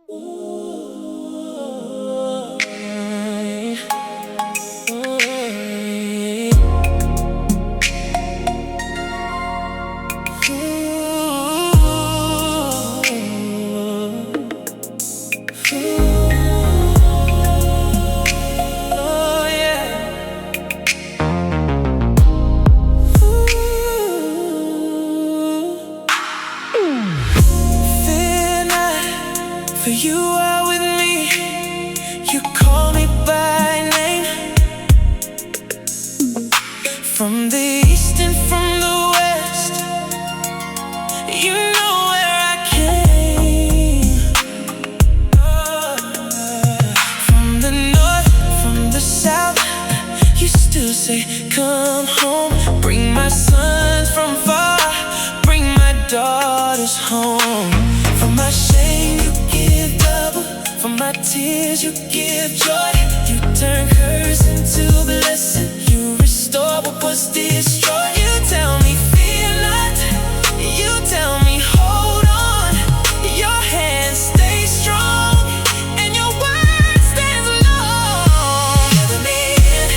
For you are with me, you call me by name. From the east and from the west, you know where I came. From the north, from the south, you still say, come home. Bring my sons from far, bring my daughters home. For my shame you give double, for my tears you give joy. You turn curse into blessing, you restore what was destroyed. You tell me fear not, you tell me hold on. Your hand stays strong and your word stands alone. Gather me in,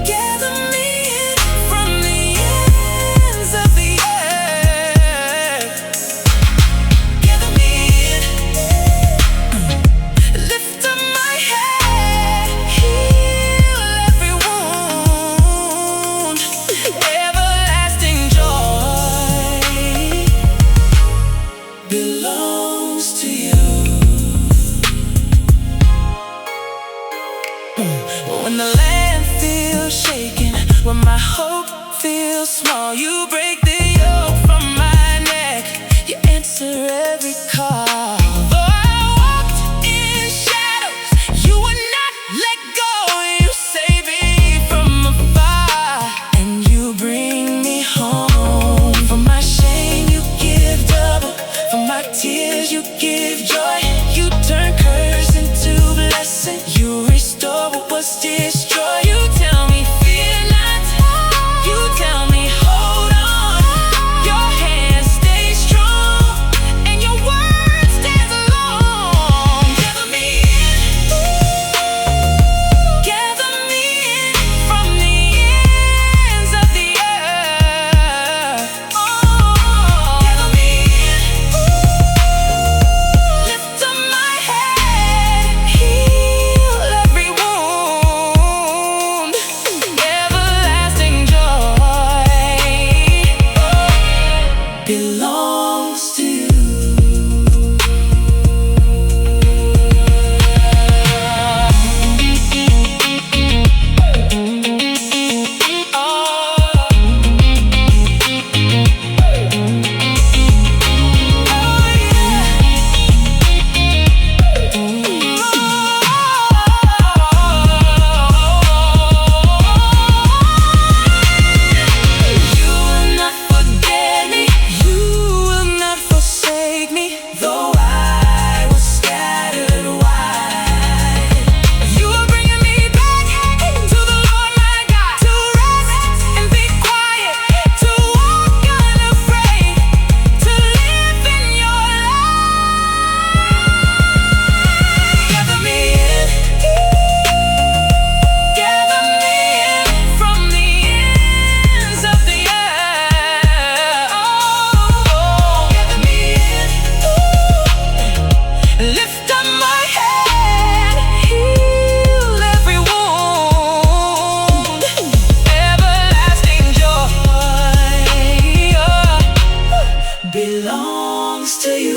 gather me in from the ends of the earth. Gather me in, lift up my head, heal every wound. Everlasting joy belongs to you. When the land feels shaken, when my hope feels small, you break the yoke from my neck, you answer every call. Though I walked in shadows, you would not let go. You save me from afar, and you bring me home. For my shame you give double, for my tears you give joy. You turn curse into blessing, you restore what was destroyed. You tell me fear not, you tell me hold on. Your hand stays strong and your word stands alone. Gather me in, gather me in from the ends of the earth. Gather me in, lift up my head, heal every wound. Everlasting joy belongs to you. You will not forget me, you will not forsake me. Though I was scattered wide, you are bringing me back to the Lord my God, to rest and be quiet, to walk unafraid, to live in your light. Gather me in, gather me in from the ends of the earth. Gather me in, lift up my head, heal every wound. Everlasting joy belongs to you.